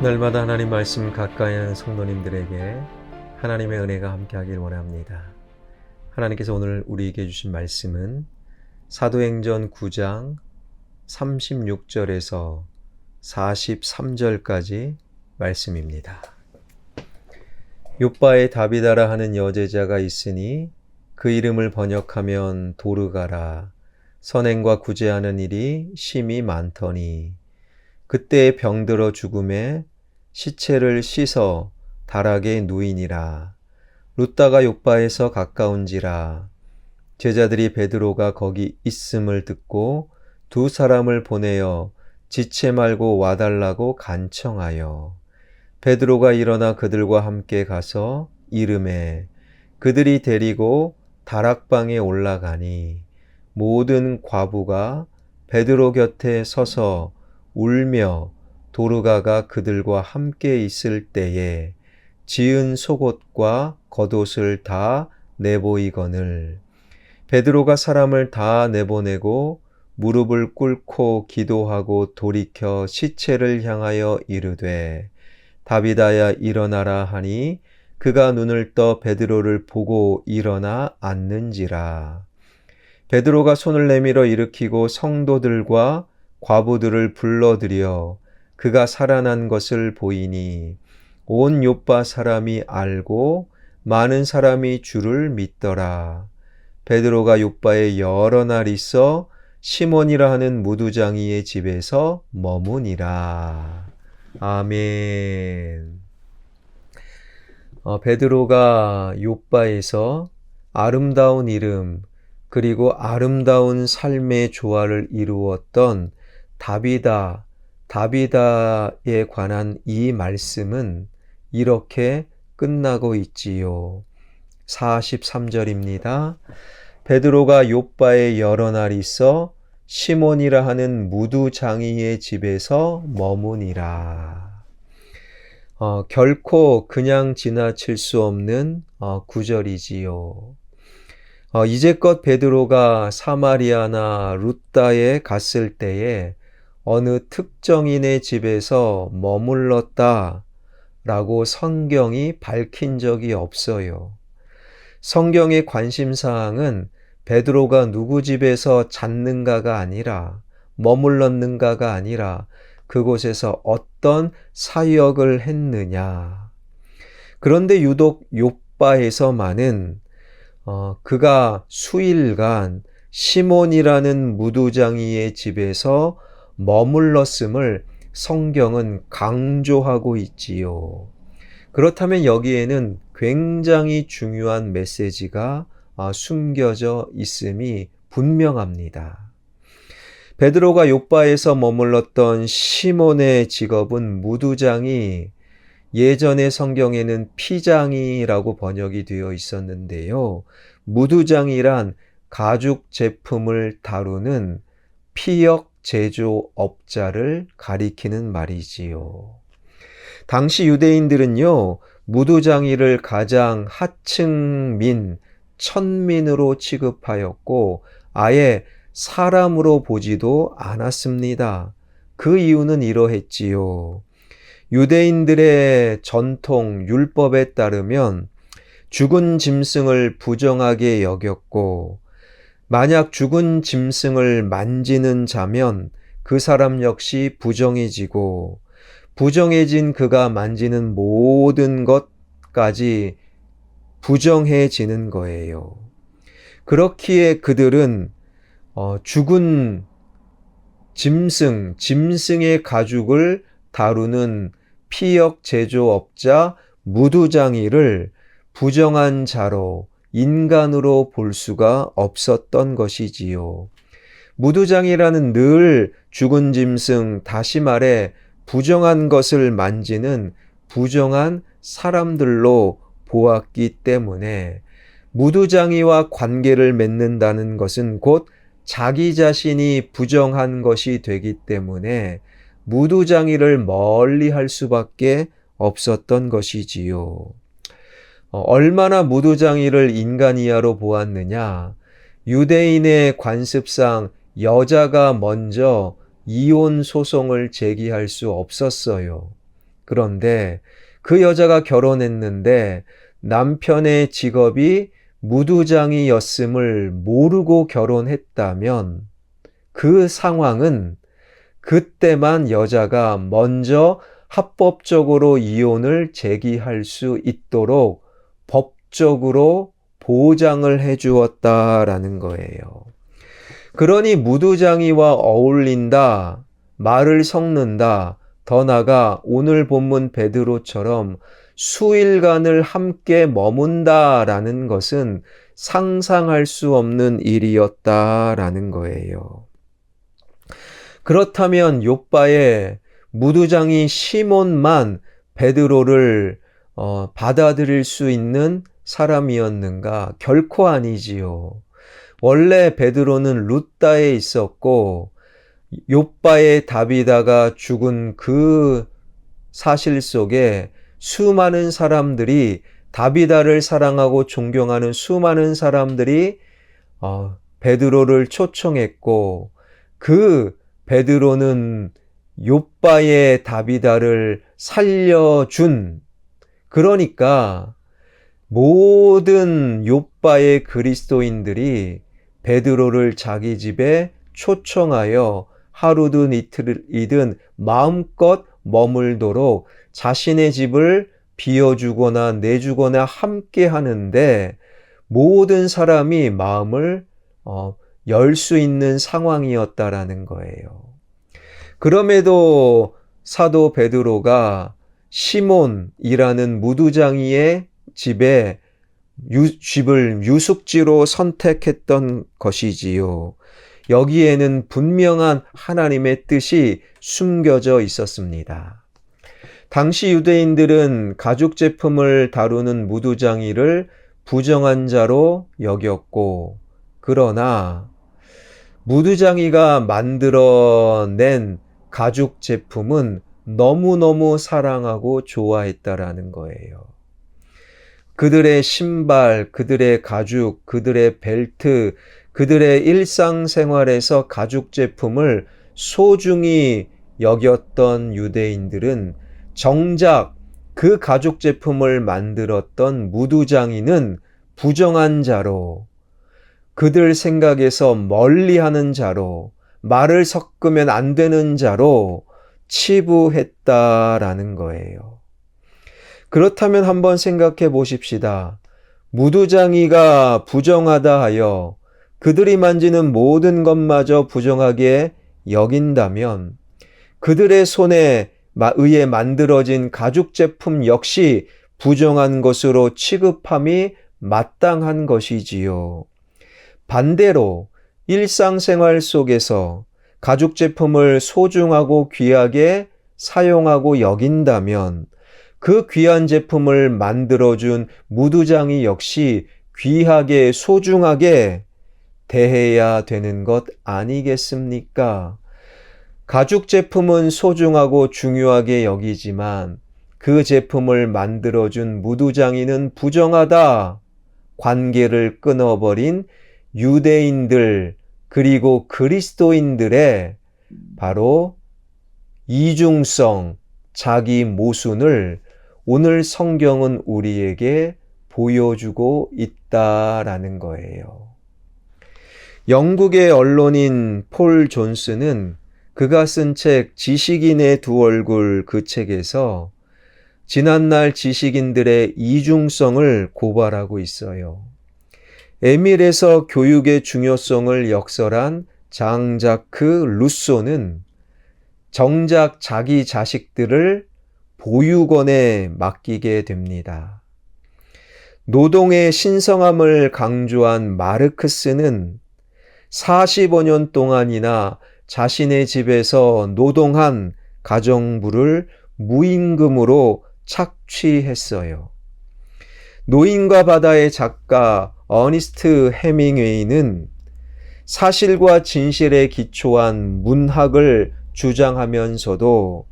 날마다 하나님 말씀 가까이 하는 성도님들에게 하나님의 은혜가 함께하길 원합니다. 하나님께서 오늘 우리에게 주신 말씀은 사도행전 9장 36절에서 43절까지 말씀입니다. 욥바에 다비다라 하는 여제자가 있으니 그 이름을 번역하면 도르가라. 선행과 구제하는 일이 심히 많더니 그때 병들어 죽음에 시체를 씻어 다락에 누이니라. 룻다가 욥바에서 가까운지라. 제자들이 베드로가 거기 있음을 듣고 두 사람을 보내어 지체 말고 와달라고 간청하여 베드로가 일어나 그들과 함께 가서 이르매 그들이 데리고 다락방에 올라가니 모든 과부가 베드로 곁에 서서 울며 도르가가 그들과 함께 있을 때에 지은 속옷과 겉옷을 다 내보이거늘 베드로가 사람을 다 내보내고 무릎을 꿇고 기도하고 돌이켜 시체를 향하여 이르되 다비다야 일어나라 하니 그가 눈을 떠 베드로를 보고 일어나 앉는지라. 베드로가 손을 내밀어 일으키고 성도들과 과부들을 불러들여 그가 살아난 것을 보이니 온 욥바 사람이 알고 많은 사람이 주를 믿더라. 베드로가 욥바에 여러 날 있어 시몬이라 하는 무두장이의 집에서 머무니라. 아멘. 베드로가 욥바에서 아름다운 이름 그리고 아름다운 삶의 조화를 이루었던 다비다에 관한 이 말씀은 이렇게 끝나고 있지요. 43절입니다. 베드로가 욥바에 여러 날 있어 시몬이라 하는 무두장이의 집에서 머무니라. 결코 그냥 지나칠 수 없는 구절이지요. 이제껏 베드로가 사마리아나 룻다에 갔을 때에 어느 특정인의 집에서 머물렀다 라고 성경이 밝힌 적이 없어요. 성경의 관심사항은 베드로가 누구 집에서 잤는가가 아니라 머물렀는가가 아니라 그곳에서 어떤 사역을 했느냐. 그런데 유독 욥바에서만은 그가 수일간 시몬이라는 무두장이의 집에서 머물렀음을 성경은 강조하고 있지요. 그렇다면 여기에는 굉장히 중요한 메시지가 숨겨져 있음이 분명합니다. 베드로가 욥바에서 머물렀던 시몬의 직업은 무두장이 예전의 성경에는 피장이라고 번역이 되어 있었는데요. 무두장이란 가죽 제품을 다루는 피역 제조업자를 가리키는 말이지요. 당시 유대인들은요, 무두장이를 가장 하층민, 천민으로 취급하였고 아예 사람으로 보지도 않았습니다. 그 이유는 이러했지요. 유대인들의 전통 율법에 따르면 죽은 짐승을 부정하게 여겼고 만약 죽은 짐승을 만지는 자면 그 사람 역시 부정해지고 부정해진 그가 만지는 모든 것까지 부정해지는 거예요. 그렇기에 그들은 죽은 짐승의 가죽을 다루는 피역 제조업자 무두장이를 부정한 자로 인간으로 볼 수가 없었던 것이지요. 무두장이라는 늘 죽은 짐승, 다시 말해 부정한 것을 만지는 부정한 사람들로 보았기 때문에 무두장이와 관계를 맺는다는 것은 곧 자기 자신이 부정한 것이 되기 때문에 무두장이를 멀리 할 수밖에 없었던 것이지요. 얼마나 무두장이를 인간 이하로 보았느냐. 유대인의 관습상 여자가 먼저 이혼 소송을 제기할 수 없었어요. 그런데 그 여자가 결혼했는데 남편의 직업이 무두장이었음을 모르고 결혼했다면 그 상황은 그때만 여자가 먼저 합법적으로 이혼을 제기할 수 있도록 법적으로 보장을 해 주었다라는 거예요. 그러니 무두장이와 어울린다, 말을 섞는다, 더 나아가 오늘 본문 베드로처럼 수일간을 함께 머문다라는 것은 상상할 수 없는 일이었다라는 거예요. 그렇다면 욥바의 무두장이 시몬만 베드로를 받아들일 수 있는 사람이었는가? 결코 아니지요. 원래 베드로는 룻다에 있었고 욥바의 다비다가 죽은 그 사실 속에 수많은 사람들이, 다비다를 사랑하고 존경하는 수많은 사람들이 베드로를 초청했고, 그 베드로는 욥바의 다비다를 살려준, 그러니까 모든 욥바의 그리스도인들이 베드로를 자기 집에 초청하여 하루든 이틀이든 마음껏 머물도록 자신의 집을 비워주거나 내주거나 함께 하는데 모든 사람이 마음을 열 수 있는 상황이었다라는 거예요. 그럼에도 사도 베드로가 시몬이라는 무두장이의 집을 유숙지로 선택했던 것이지요. 여기에는 분명한 하나님의 뜻이 숨겨져 있었습니다. 당시 유대인들은 가죽 제품을 다루는 무두장이를 부정한 자로 여겼고, 그러나 무두장이가 만들어낸 가죽 제품은 너무너무 사랑하고 좋아했다라는 거예요. 그들의 신발, 그들의 가죽, 그들의 벨트, 그들의 일상생활에서 가죽 제품을 소중히 여겼던 유대인들은 정작 그 가죽 제품을 만들었던 무두장이는 부정한 자로, 그들 생각에서 멀리하는 자로, 말을 섞으면 안 되는 자로 치부했다라는 거예요. 그렇다면 한번 생각해 보십시다. 무두장이가 부정하다 하여 그들이 만지는 모든 것마저 부정하게 여긴다면 그들의 손에 의해 만들어진 가죽 제품 역시 부정한 것으로 취급함이 마땅한 것이지요. 반대로 일상생활 속에서 가죽 제품을 소중하고 귀하게 사용하고 여긴다면 그 귀한 제품을 만들어준 무두장이 역시 귀하게 소중하게 대해야 되는 것 아니겠습니까? 가죽 제품은 소중하고 중요하게 여기지만 그 제품을 만들어준 무두장이는 부정하다. 관계를 끊어버린 유대인들 그리고 그리스도인들의 바로 이중성, 자기 모순을 오늘 성경은 우리에게 보여주고 있다라는 거예요. 영국의 언론인 폴 존스는 그가 쓴 책 지식인의 두 얼굴, 그 책에서 지난날 지식인들의 이중성을 고발하고 있어요. 에밀에서 교육의 중요성을 역설한 장자크 루소는 정작 자기 자식들을 보육원에 맡기게 됩니다. 노동의 신성함을 강조한 마르크스는 45년 동안이나 자신의 집에서 노동한 가정부를 무임금으로 착취했어요. 노인과 바다의 작가 어니스트 해밍웨이는 사실과 진실에 기초한 문학을 주장하면서도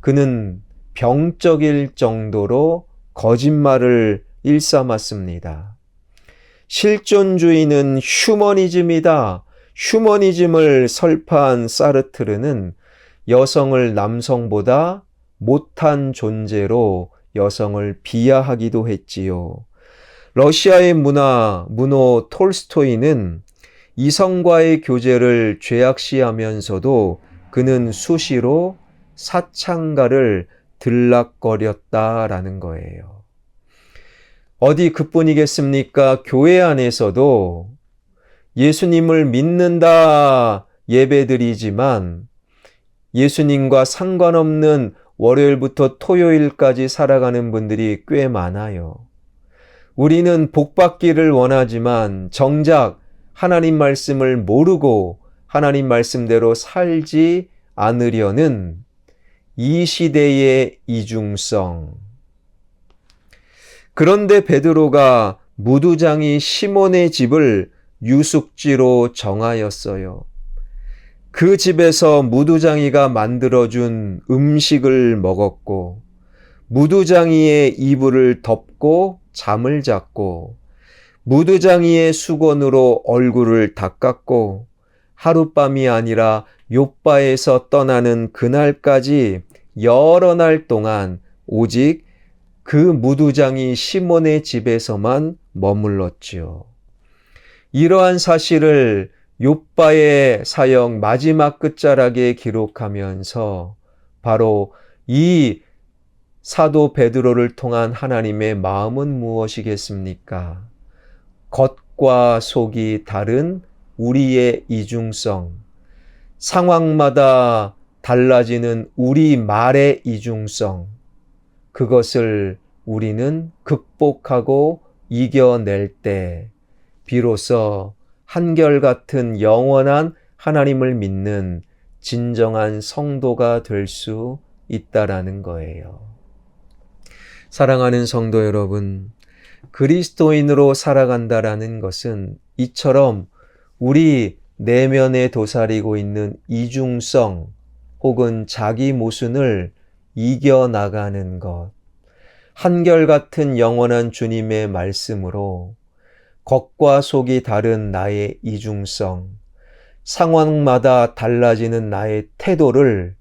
그는 병적일 정도로 거짓말을 일삼았습니다. 실존주의는 휴머니즘이다. 휴머니즘을 설파한 사르트르는 여성을 남성보다 못한 존재로 여성을 비하하기도 했지요. 러시아의 문호 톨스토이는 이성과의 교제를 죄악시하면서도 그는 수시로 사창가를 들락거렸다라는 거예요. 어디 그뿐이겠습니까? 교회 안에서도 예수님을 믿는다 예배드리지만 예수님과 상관없는 월요일부터 토요일까지 살아가는 분들이 꽤 많아요. 우리는 복받기를 원하지만 정작 하나님 말씀을 모르고 하나님 말씀대로 살지 않으려는 이 시대의 이중성. 그런데 베드로가 무두장이 시몬의 집을 유숙지로 정하였어요. 그 집에서 무두장이가 만들어준 음식을 먹었고 무두장이의 이불을 덮고 잠을 잤고 무두장이의 수건으로 얼굴을 닦았고 하룻밤이 아니라 욥바에서 떠나는 그날까지 여러 날 동안 오직 그 무두장이 시몬의 집에서만 머물렀지요. 이러한 사실을 욥바의 사역 마지막 끝자락에 기록하면서 바로 이 사도 베드로를 통한 하나님의 마음은 무엇이겠습니까? 겉과 속이 다른 우리의 이중성, 상황마다 달라지는 우리 말의 이중성, 그것을 우리는 극복하고 이겨낼 때 비로소 한결같은 영원한 하나님을 믿는 진정한 성도가 될 수 있다라는 거예요. 사랑하는 성도 여러분, 그리스도인으로 살아간다라는 것은 이처럼 우리 내면에 도사리고 있는 이중성 혹은 자기 모순을 이겨나가는 것, 한결같은 영원한 주님의 말씀으로 겉과 속이 다른 나의 이중성, 상황마다 달라지는 나의 태도를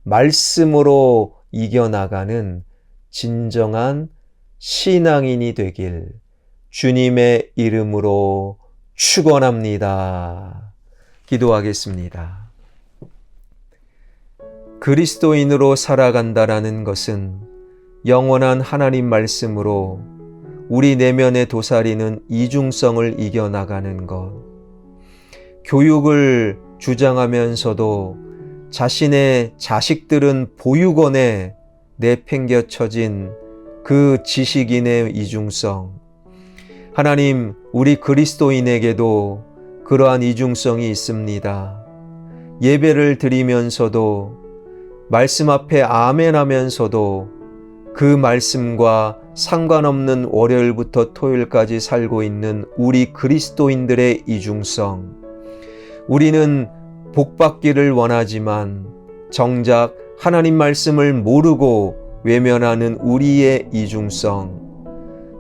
말씀으로 이겨나가는 진정한 신앙인이 되길 주님의 이름으로 축원합니다. 기도하겠습니다. 그리스도인으로 살아간다라는 것은 영원한 하나님 말씀으로 우리 내면에 도사리는 이중성을 이겨나가는 것, 교육을 주장하면서도 자신의 자식들은 보육원에 내팽겨쳐진 그 지식인의 이중성, 하나님, 우리 그리스도인에게도 그러한 이중성이 있습니다. 예배를 드리면서도 말씀 앞에 아멘 하면서도 그 말씀과 상관없는 월요일부터 토요일까지 살고 있는 우리 그리스도인들의 이중성. 우리는 복받기를 원하지만 정작 하나님 말씀을 모르고 외면하는 우리의 이중성.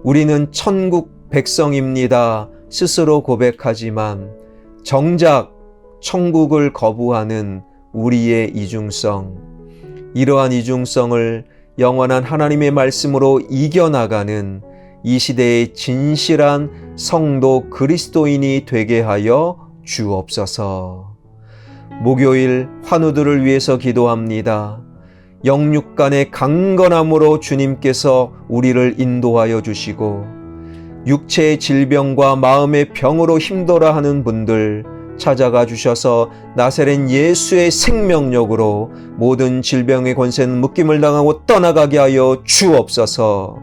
우리는 천국 백성입니다. 스스로 고백하지만 정작 천국을 거부하는 우리의 이중성. 이러한 이중성을 영원한 하나님의 말씀으로 이겨나가는 이 시대의 진실한 성도 그리스도인이 되게 하여 주옵소서. 목요일 환우들을 위해서 기도합니다. 영육간의 강건함으로 주님께서 우리를 인도하여 주시고 육체의 질병과 마음의 병으로 힘들어하는 분들 찾아가 주셔서 나사렛 예수의 생명력으로 모든 질병의 권세는 묶임을 당하고 떠나가게 하여 주옵소서.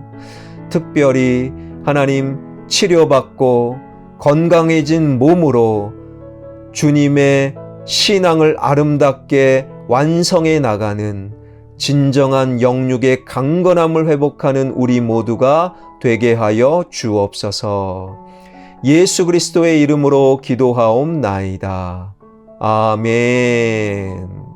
특별히 하나님 치료받고 건강해진 몸으로 주님의 신앙을 아름답게 완성해 나가는 진정한 영육의 강건함을 회복하는 우리 모두가 되게 하여 주옵소서. 예수 그리스도의 이름으로 기도하옵나이다. 아멘.